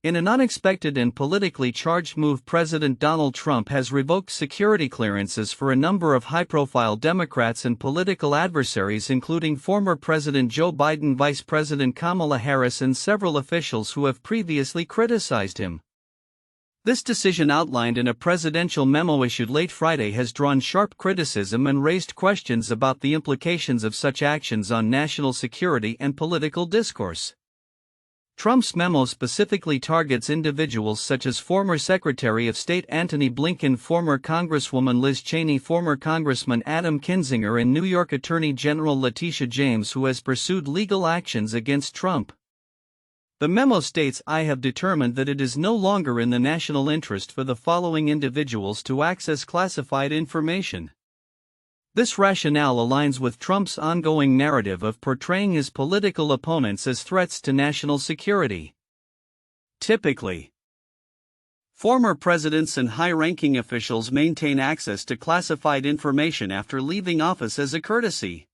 In an unexpected and politically charged move, President Donald Trump has revoked security clearances for a number of high-profile Democrats and political adversaries, including former President Joe Biden, Vice President Kamala Harris, and several officials who have previously criticized him. This decision, outlined in a presidential memo issued late Friday, has drawn sharp criticism and raised questions about the implications of such actions on national security and political discourse. Trump's memo specifically targets individuals such as former Secretary of State Antony Blinken, former Congresswoman Liz Cheney, former Congressman Adam Kinzinger, and New York Attorney General Letitia James, who has pursued legal actions against Trump. The memo states, "I have determined that it is no longer in the national interest for the following individuals to access classified information." This rationale aligns with Trump's ongoing narrative of portraying his political opponents as threats to national security. Typically, former presidents and high-ranking officials maintain access to classified information after leaving office as a courtesy.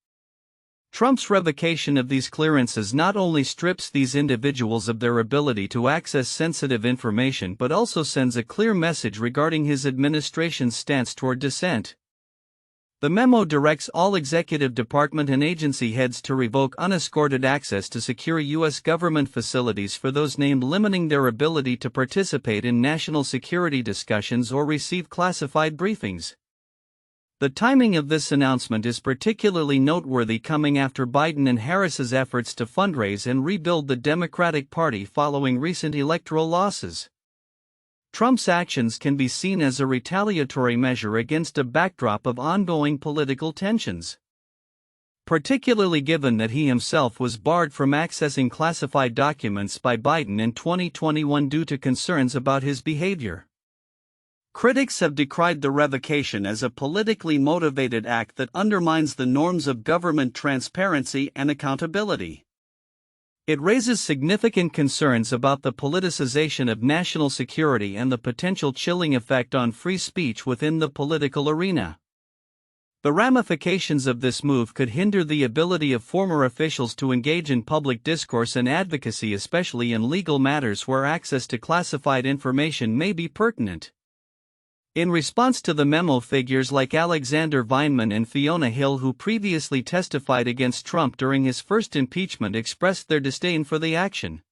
Trump's revocation of these clearances not only strips these individuals of their ability to access sensitive information but also sends a clear message regarding his administration's stance toward dissent. The memo directs all executive department and agency heads to revoke unescorted access to secure U.S. government facilities for those named, limiting their ability to participate in national security discussions or receive classified briefings. The timing of this announcement is particularly noteworthy, coming after Biden and Harris's efforts to fundraise and rebuild the Democratic Party following recent electoral losses. Trump's actions can be seen as a retaliatory measure against a backdrop of ongoing political tensions, particularly given that he himself was barred from accessing classified documents by Biden in 2021 due to concerns about his behavior. Critics have decried the revocation as a politically motivated act that undermines the norms of government transparency and accountability. It raises significant concerns about the politicization of national security and the potential chilling effect on free speech within the political arena. The ramifications of this move could hinder the ability of former officials to engage in public discourse and advocacy, especially in legal matters where access to classified information may be pertinent. In response to the memo, figures like Alexander Vindman and Fiona Hill, who previously testified against Trump during his first impeachment, expressed their disdain for the action.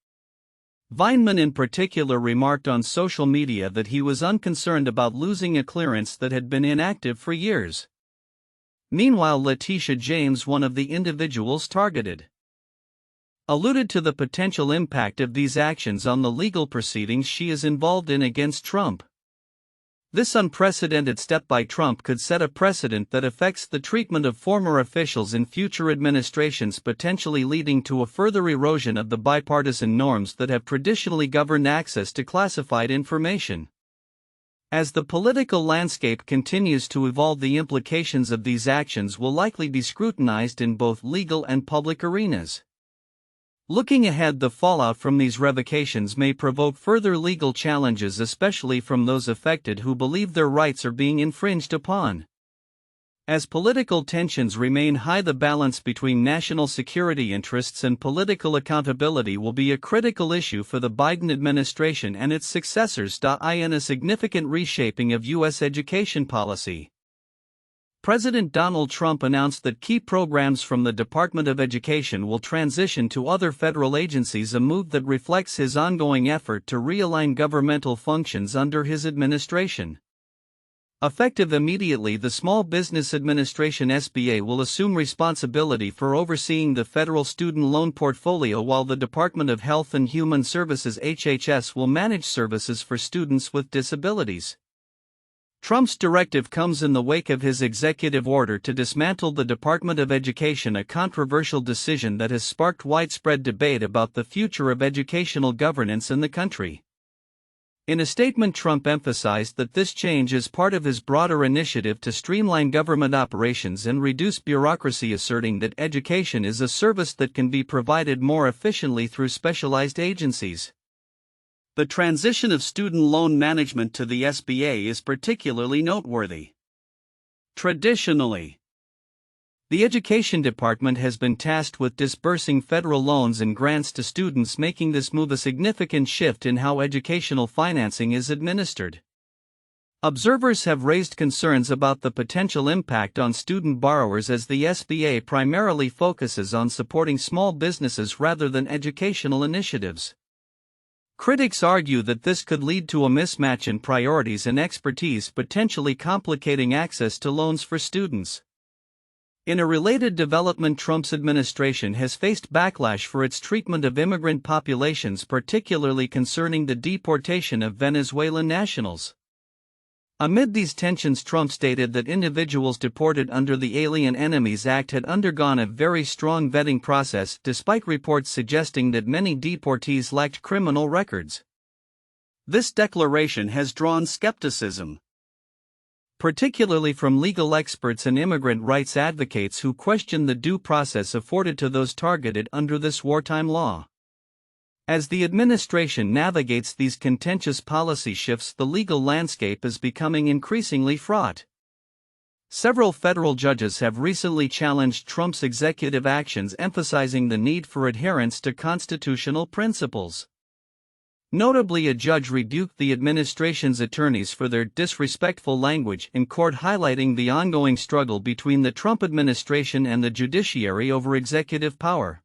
Vindman in particular remarked on social media that he was unconcerned about losing a clearance that had been inactive for years. Meanwhile, Letitia James, one of the individuals targeted, alluded to the potential impact of these actions on the legal proceedings she is involved in against Trump. This unprecedented step by Trump could set a precedent that affects the treatment of former officials in future administrations, potentially leading to a further erosion of the bipartisan norms that have traditionally governed access to classified information. As the political landscape continues to evolve, the implications of these actions will likely be scrutinized in both legal and public arenas. Looking ahead, the fallout from these revocations may provoke further legal challenges, especially from those affected who believe their rights are being infringed upon. As political tensions remain high, the balance between national security interests and political accountability will be a critical issue for the Biden administration and its successors. In a significant reshaping of U.S. education policy, President Donald Trump announced that key programs from the Department of Education will transition to other federal agencies, a move that reflects his ongoing effort to realign governmental functions under his administration. Effective immediately, the Small Business Administration (SBA) will assume responsibility for overseeing the federal student loan portfolio, while the Department of Health and Human Services (HHS) will manage services for students with disabilities. Trump's directive comes in the wake of his executive order to dismantle the Department of Education, a controversial decision that has sparked widespread debate about the future of educational governance in the country. In a statement, Trump emphasized that this change is part of his broader initiative to streamline government operations and reduce bureaucracy, asserting that education is a service that can be provided more efficiently through specialized agencies. The transition of student loan management to the SBA is particularly noteworthy. Traditionally, The Education Department has been tasked with disbursing federal loans and grants to students, making this move a significant shift in how educational financing is administered. Observers have raised concerns about the potential impact on student borrowers, as the SBA primarily focuses on supporting small businesses rather than educational initiatives. Critics argue that this could lead to a mismatch in priorities and expertise, potentially complicating access to loans for students. In a related development, Trump's administration has faced backlash for its treatment of immigrant populations, particularly concerning the deportation of Venezuelan nationals. Amid these tensions, Trump stated that individuals deported under the Alien Enemies Act had undergone a very strong vetting process, despite reports suggesting that many deportees lacked criminal records. This declaration has drawn skepticism, particularly from legal experts and immigrant rights advocates who question the due process afforded to those targeted under this wartime law. As the administration navigates these contentious policy shifts, the legal landscape is becoming increasingly fraught. Several federal judges have recently challenged Trump's executive actions, emphasizing the need for adherence to constitutional principles. Notably, a judge rebuked the administration's attorneys for their disrespectful language in court, highlighting the ongoing struggle between the Trump administration and the judiciary over executive power.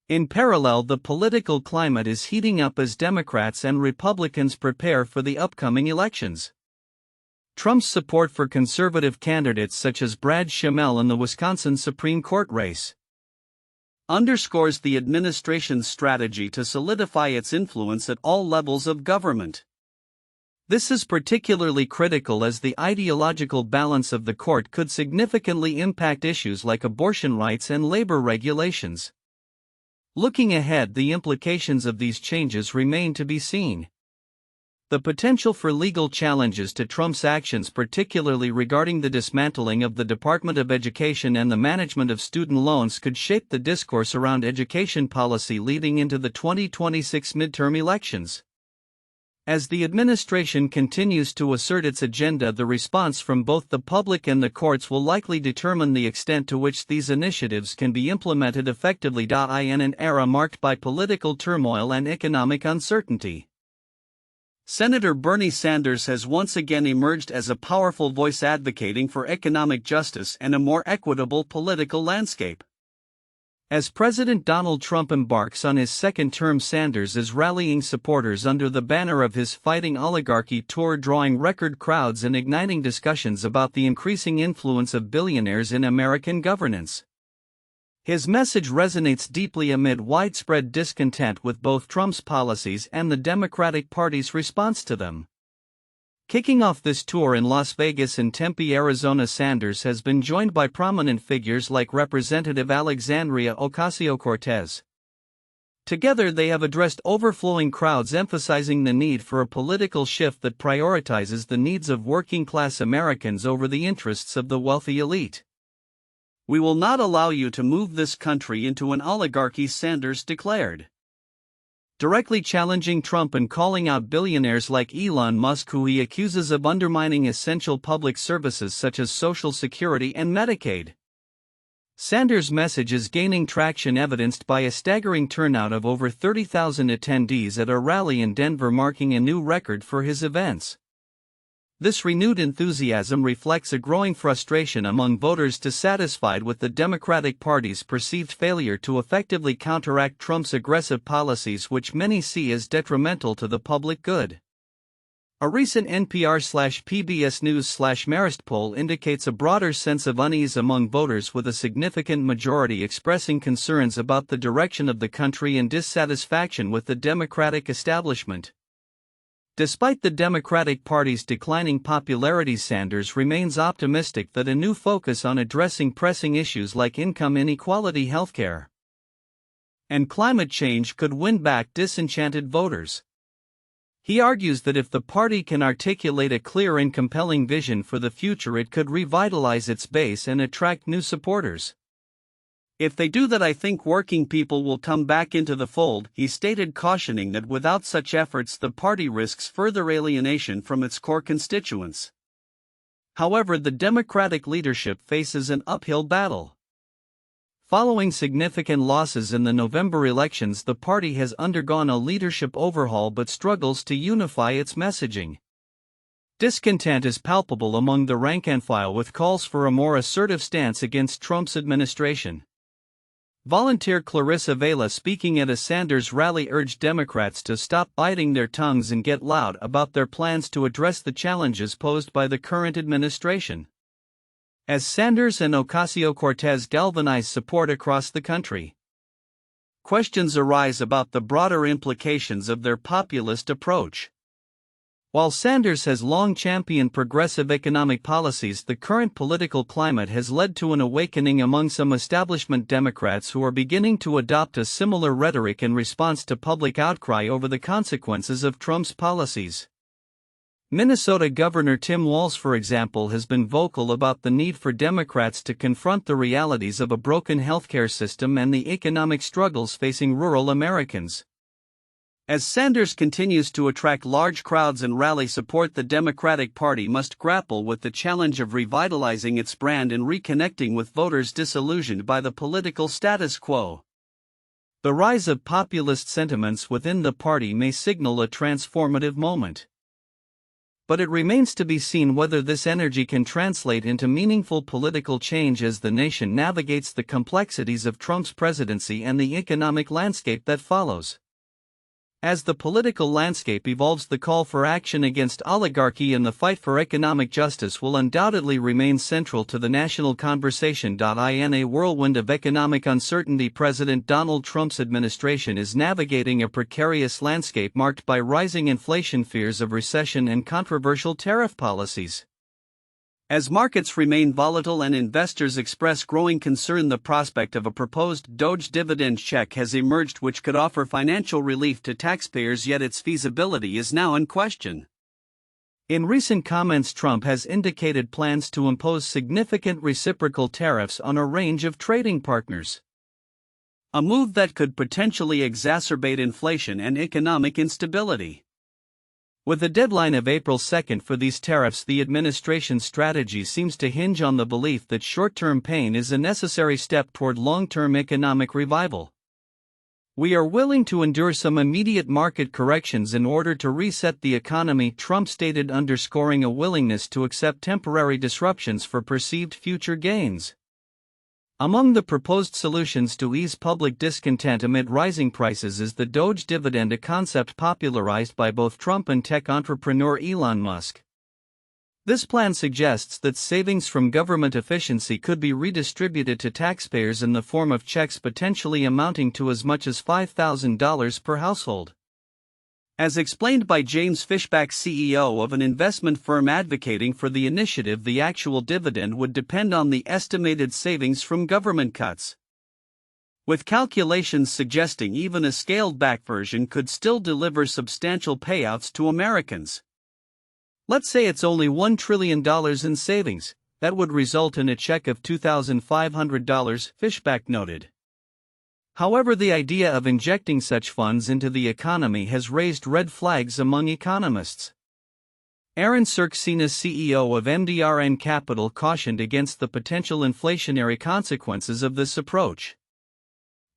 In parallel, the political climate is heating up as Democrats and Republicans prepare for the upcoming elections. Trump's support for conservative candidates such as Brad Schimmel in the Wisconsin Supreme Court race underscores the administration's strategy to solidify its influence at all levels of government. This is particularly critical as the ideological balance of the court could significantly impact issues like abortion rights and labor regulations. Looking ahead, the implications of these changes remain to be seen. The potential for legal challenges to Trump's actions, particularly regarding the dismantling of the Department of Education and the management of student loans, could shape the discourse around education policy leading into the 2026 midterm elections. As the administration continues to assert its agenda, the response from both the public and the courts will likely determine the extent to which these initiatives can be implemented effectively. In an era marked by political turmoil and economic uncertainty, Senator Bernie Sanders has once again emerged as a powerful voice advocating for economic justice and a more equitable political landscape. As President Donald Trump embarks on his second term, Sanders is rallying supporters under the banner of his Fighting Oligarchy tour, drawing record crowds and igniting discussions about the increasing influence of billionaires in American governance. His message resonates deeply amid widespread discontent with both Trump's policies and the Democratic Party's response to them. Kicking off this tour in Las Vegas and Tempe, Arizona, Sanders has been joined by prominent figures like Representative Alexandria Ocasio-Cortez. Together they have addressed overflowing crowds, emphasizing the need for a political shift that prioritizes the needs of working-class Americans over the interests of the wealthy elite. "We will not allow you to move this country into an oligarchy," Sanders declared, directly challenging Trump and calling out billionaires like Elon Musk, who he accuses of undermining essential public services such as Social Security and Medicaid. Sanders' message is gaining traction, evidenced by a staggering turnout of over 30,000 attendees at a rally in Denver, marking a new record for his events. This renewed enthusiasm reflects a growing frustration among voters dissatisfied with the Democratic Party's perceived failure to effectively counteract Trump's aggressive policies, which many see as detrimental to the public good. A recent NPR/PBS News/Marist poll indicates a broader sense of unease among voters, with a significant majority expressing concerns about the direction of the country and dissatisfaction with the Democratic establishment. Despite the Democratic Party's declining popularity, Sanders remains optimistic that a new focus on addressing pressing issues like income inequality, healthcare, and climate change could win back disenchanted voters. He argues that if the party can articulate a clear and compelling vision for the future, it could revitalize its base and attract new supporters. "If they do that, I think working people will come back into the fold," he stated, cautioning that without such efforts the party risks further alienation from its core constituents. However, the Democratic leadership faces an uphill battle. Following significant losses in the November elections, the party has undergone a leadership overhaul but struggles to unify its messaging. Discontent is palpable among the rank-and-file, with calls for a more assertive stance against Trump's administration. Volunteer Clarissa Vela, speaking at a Sanders rally, urged Democrats to stop biting their tongues and get loud about their plans to address the challenges posed by the current administration. As Sanders and Ocasio-Cortez galvanize support across the country, questions arise about the broader implications of their populist approach. While Sanders has long championed progressive economic policies, the current political climate has led to an awakening among some establishment Democrats who are beginning to adopt a similar rhetoric in response to public outcry over the consequences of Trump's policies. Minnesota Governor Tim Walz, for example, has been vocal about the need for Democrats to confront the realities of a broken healthcare system and the economic struggles facing rural Americans. As Sanders continues to attract large crowds and rally support, the Democratic Party must grapple with the challenge of revitalizing its brand and reconnecting with voters disillusioned by the political status quo. The rise of populist sentiments within the party may signal a transformative moment. But it remains to be seen whether this energy can translate into meaningful political change as the nation navigates the complexities of Trump's presidency and the economic landscape that follows. As the political landscape evolves, the call for action against oligarchy and the fight for economic justice will undoubtedly remain central to the national conversation. In a whirlwind of economic uncertainty, President Donald Trump's administration is navigating a precarious landscape marked by rising inflation, fears of recession, and controversial tariff policies. As markets remain volatile and investors express growing concern, the prospect of a proposed Doge dividend check has emerged, which could offer financial relief to taxpayers, yet its feasibility is now in question. In recent comments, Trump has indicated plans to impose significant reciprocal tariffs on a range of trading partners, a move that could potentially exacerbate inflation and economic instability. With a deadline of April 2 for these tariffs, the administration's strategy seems to hinge on the belief that short-term pain is a necessary step toward long-term economic revival. "We are willing to endure some immediate market corrections in order to reset the economy," Trump stated, underscoring a willingness to accept temporary disruptions for perceived future gains. Among the proposed solutions to ease public discontent amid rising prices is the Doge dividend, a concept popularized by both Trump and tech entrepreneur Elon Musk. This plan suggests that savings from government efficiency could be redistributed to taxpayers in the form of checks potentially amounting to as much as $5,000 per household. As explained by James Fishback, CEO of an investment firm advocating for the initiative, the actual dividend would depend on the estimated savings from government cuts, with calculations suggesting even a scaled-back version could still deliver substantial payouts to Americans. Let's say it's only $1 trillion in savings, that would result in a check of $2,500, Fishback noted. However, the idea of injecting such funds into the economy has raised red flags among economists. Aaron Sorksina, CEO of MDRN Capital, cautioned against the potential inflationary consequences of this approach.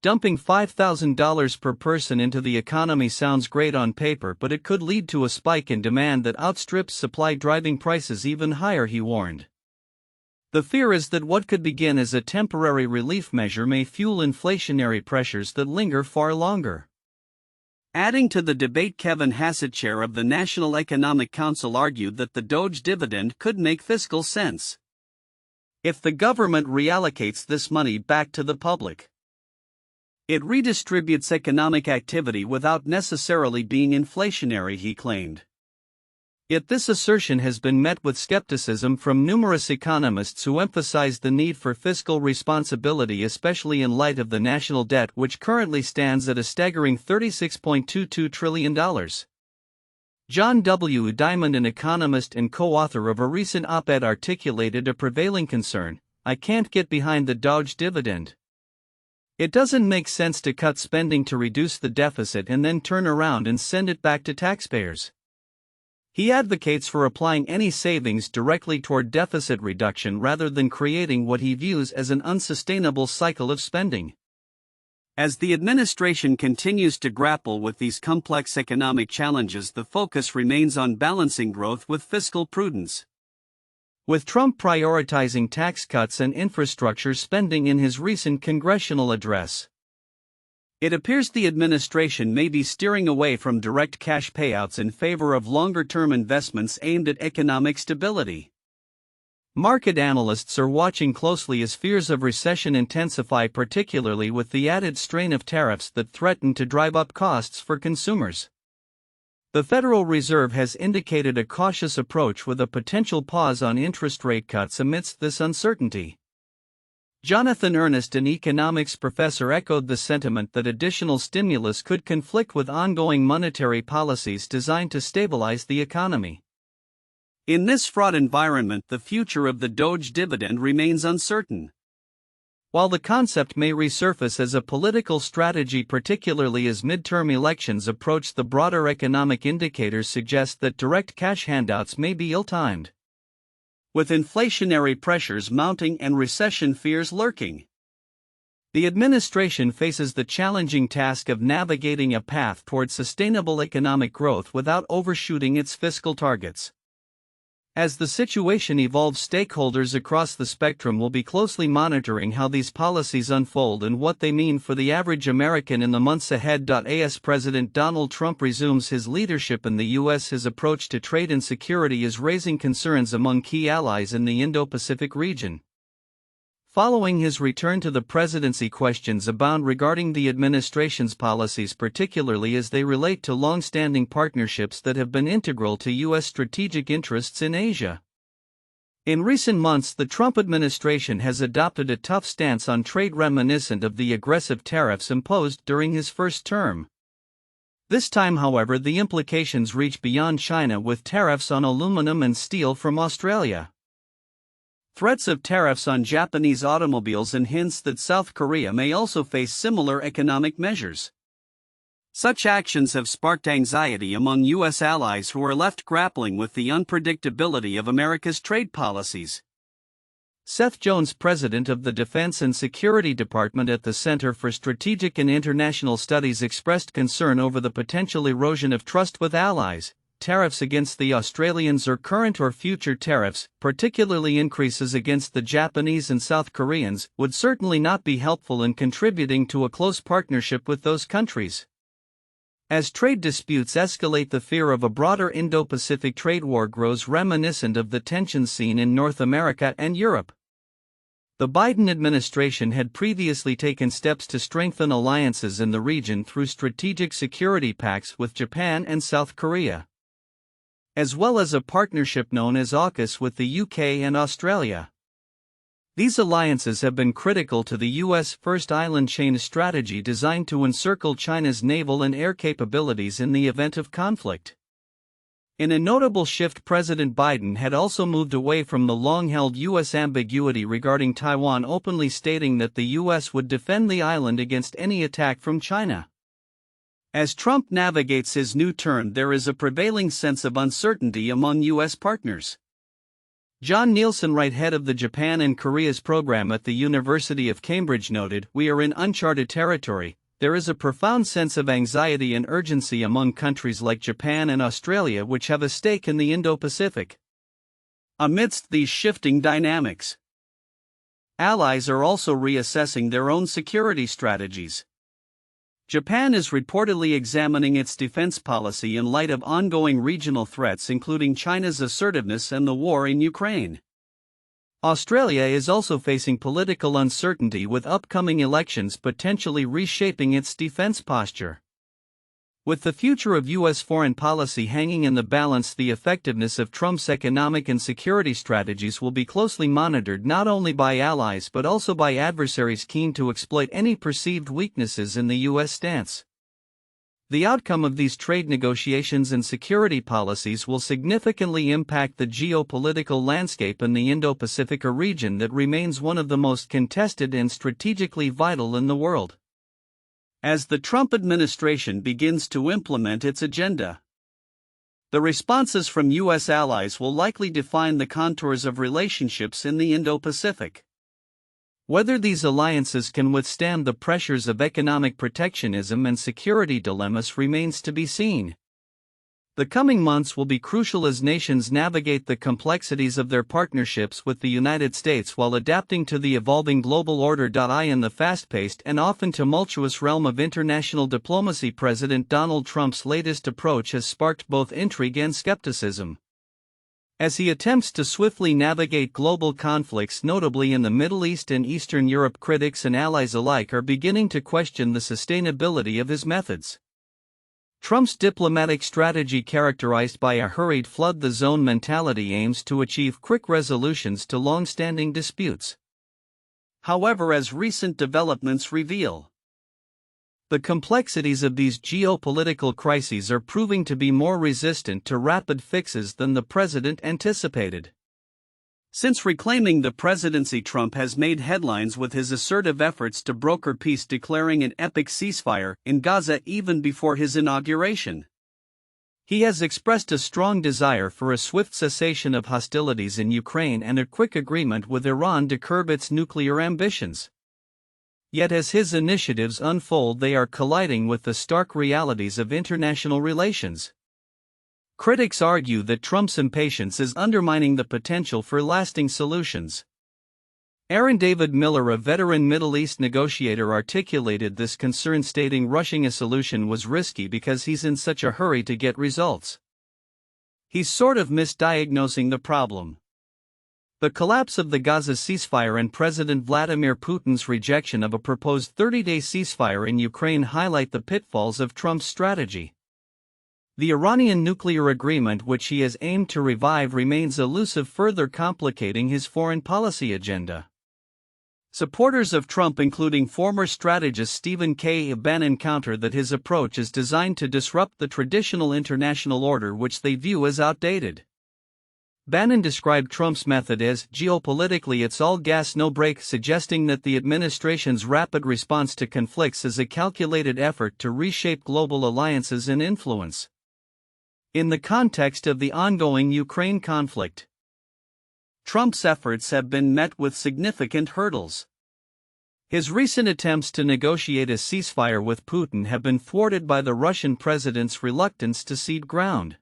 Dumping $5,000 per person into the economy sounds great on paper, but it could lead to a spike in demand that outstrips supply, driving prices even higher, he warned. The fear is that what could begin as a temporary relief measure may fuel inflationary pressures that linger far longer. Adding to the debate, Kevin Hassett, chair of the National Economic Council, argued that the Doge dividend could make fiscal sense if the government reallocates this money back to the public. It redistributes economic activity without necessarily being inflationary, he claimed. Yet this assertion has been met with skepticism from numerous economists who emphasize the need for fiscal responsibility, especially in light of the national debt, which currently stands at a staggering $36.22 trillion. John W. Diamond, an economist and co-author of a recent op-ed, articulated a prevailing concern: "I can't get behind the Doge dividend. It doesn't make sense to cut spending to reduce the deficit and then turn around and send it back to taxpayers." He advocates for applying any savings directly toward deficit reduction rather than creating what he views as an unsustainable cycle of spending. As the administration continues to grapple with these complex economic challenges, the focus remains on balancing growth with fiscal prudence. With Trump prioritizing tax cuts and infrastructure spending in his recent congressional address, it appears the administration may be steering away from direct cash payouts in favor of longer-term investments aimed at economic stability. Market analysts are watching closely as fears of recession intensify, particularly with the added strain of tariffs that threaten to drive up costs for consumers. The Federal Reserve has indicated a cautious approach with a potential pause on interest rate cuts amidst this uncertainty. Jonathan Ernest, an economics professor, echoed the sentiment that additional stimulus could conflict with ongoing monetary policies designed to stabilize the economy. In this fraught environment, the future of the Doge dividend remains uncertain. While the concept may resurface as a political strategy, particularly as midterm elections approach, the broader economic indicators suggest that direct cash handouts may be ill-timed. With inflationary pressures mounting and recession fears lurking, the administration faces the challenging task of navigating a path toward sustainable economic growth without overshooting its fiscal targets. As the situation evolves, stakeholders across the spectrum will be closely monitoring how these policies unfold and what they mean for the average American in the months ahead. As President Donald Trump resumes his leadership in the U.S., his approach to trade and security is raising concerns among key allies in the Indo-Pacific region. Following his return to the presidency, questions abound regarding the administration's policies, particularly as they relate to long-standing partnerships that have been integral to U.S. strategic interests in Asia. In recent months, the Trump administration has adopted a tough stance on trade reminiscent of the aggressive tariffs imposed during his first term. This time, however, the implications reach beyond China, with tariffs on aluminum and steel from Australia, threats of tariffs on Japanese automobiles, and hints that South Korea may also face similar economic measures. Such actions have sparked anxiety among U.S. allies who are left grappling with the unpredictability of America's trade policies. Seth Jones, president of the Defense and Security Department at the Center for Strategic and International Studies, expressed concern over the potential erosion of trust with allies. Tariffs against the Australians, or current or future tariffs, particularly increases against the Japanese and South Koreans, would certainly not be helpful in contributing to a close partnership with those countries. As trade disputes escalate, the fear of a broader Indo-Pacific trade war grows, reminiscent of the tensions seen in North America and Europe. The Biden administration had previously taken steps to strengthen alliances in the region through strategic security pacts with Japan and South Korea, as well as a partnership known as AUKUS with the UK and Australia. These alliances have been critical to the U.S. First Island Chain strategy, designed to encircle China's naval and air capabilities in the event of conflict. In a notable shift, President Biden had also moved away from the long-held U.S. ambiguity regarding Taiwan, openly stating that the U.S. would defend the island against any attack from China. As Trump navigates his new term, there is a prevailing sense of uncertainty among U.S. partners. John Nielsen Wright, head of the Japan and Korea's program at the University of Cambridge, noted, "We are in uncharted territory. There is a profound sense of anxiety and urgency among countries like Japan and Australia, which have a stake in the Indo-Pacific." Amidst these shifting dynamics, allies are also reassessing their own security strategies. Japan is reportedly examining its defense policy in light of ongoing regional threats, including China's assertiveness and the war in Ukraine. Australia is also facing political uncertainty, with upcoming elections potentially reshaping its defense posture. With the future of U.S. foreign policy hanging in the balance, the effectiveness of Trump's economic and security strategies will be closely monitored, not only by allies but also by adversaries keen to exploit any perceived weaknesses in the U.S. stance. The outcome of these trade negotiations and security policies will significantly impact the geopolitical landscape in the Indo-Pacific, a region that remains one of the most contested and strategically vital in the world. As the Trump administration begins to implement its agenda, The responses from U.S. allies will likely define the contours of relationships in the Indo-Pacific. Whether these alliances can withstand the pressures of economic protectionism and security dilemmas remains to be seen. The coming months will be crucial as nations navigate the complexities of their partnerships with the United States while adapting to the evolving global order. In the fast-paced and often tumultuous realm of international diplomacy, President Donald Trump's latest approach has sparked both intrigue and skepticism. As he attempts to swiftly navigate global conflicts, notably in the Middle East and Eastern Europe, critics and allies alike are beginning to question the sustainability of his methods. Trump's diplomatic strategy, characterized by a hurried flood-the-zone mentality, aims to achieve quick resolutions to long-standing disputes. However, as recent developments reveal, the complexities of these geopolitical crises are proving to be more resistant to rapid fixes than the president anticipated. Since reclaiming the presidency, Trump has made headlines with his assertive efforts to broker peace, declaring an epic ceasefire in Gaza even before his inauguration. He has expressed a strong desire for a swift cessation of hostilities in Ukraine and a quick agreement with Iran to curb its nuclear ambitions. Yet as his initiatives unfold, they are colliding with the stark realities of international relations. Critics argue that Trump's impatience is undermining the potential for lasting solutions. Aaron David Miller, a veteran Middle East negotiator, articulated this concern, stating rushing a solution was risky because he's in such a hurry to get results. He's sort of misdiagnosing the problem. The collapse of the Gaza ceasefire and President Vladimir Putin's rejection of a proposed 30-day ceasefire in Ukraine highlight the pitfalls of Trump's strategy. The Iranian nuclear agreement, which he has aimed to revive, remains elusive, further complicating his foreign policy agenda. Supporters of Trump, including former strategist Stephen K. Bannon, counter that his approach is designed to disrupt the traditional international order, which they view as outdated. Bannon described Trump's method as geopolitically it's all gas no brake, suggesting that the administration's rapid response to conflicts is a calculated effort to reshape global alliances and influence. In the context of the ongoing Ukraine conflict, Trump's efforts have been met with significant hurdles. His recent attempts to negotiate a ceasefire with Putin have been thwarted by the Russian president's reluctance to cede ground.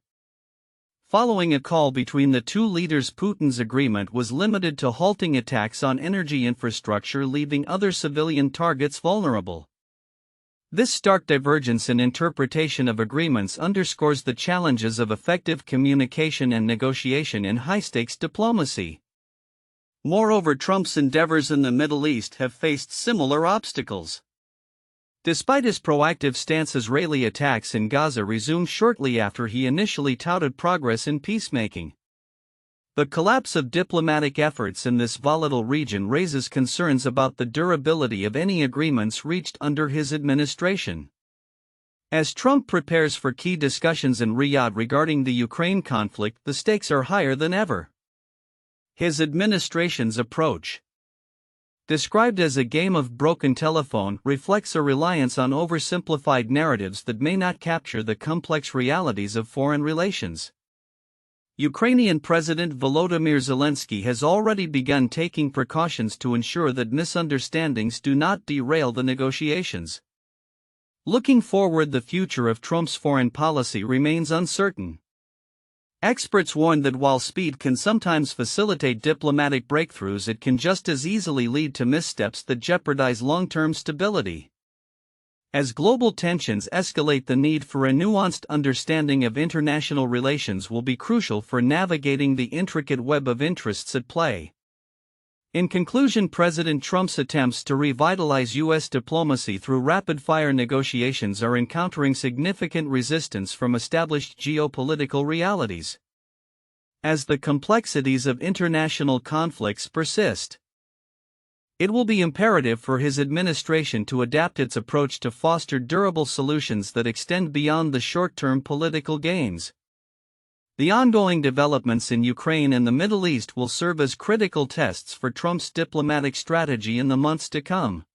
Following a call between the two leaders, Putin's agreement was limited to halting attacks on energy infrastructure, leaving other civilian targets vulnerable. This stark divergence in interpretation of agreements underscores the challenges of effective communication and negotiation in high-stakes diplomacy. Moreover, Trump's endeavors in the Middle East have faced similar obstacles. Despite his proactive stance, Israeli attacks in Gaza resumed shortly after he initially touted progress in peacemaking. The collapse of diplomatic efforts in this volatile region raises concerns about the durability of any agreements reached under his administration. As Trump prepares for key discussions in Riyadh regarding the Ukraine conflict, the stakes are higher than ever. His administration's approach, described as a game of broken telephone, reflects a reliance on oversimplified narratives that may not capture the complex realities of foreign relations. Ukrainian President Volodymyr Zelensky has already begun taking precautions to ensure that misunderstandings do not derail the negotiations. Looking forward, the future of Trump's foreign policy remains uncertain. Experts warn that while speed can sometimes facilitate diplomatic breakthroughs, it can just as easily lead to missteps that jeopardize long-term stability. As global tensions escalate, the need for a nuanced understanding of international relations will be crucial for navigating the intricate web of interests at play. In conclusion, President Trump's attempts to revitalize U.S. diplomacy through rapid-fire negotiations are encountering significant resistance from established geopolitical realities. As the complexities of international conflicts persist, it will be imperative for his administration to adapt its approach to foster durable solutions that extend beyond the short-term political gains. The ongoing developments in Ukraine and the Middle East will serve as critical tests for Trump's diplomatic strategy in the months to come.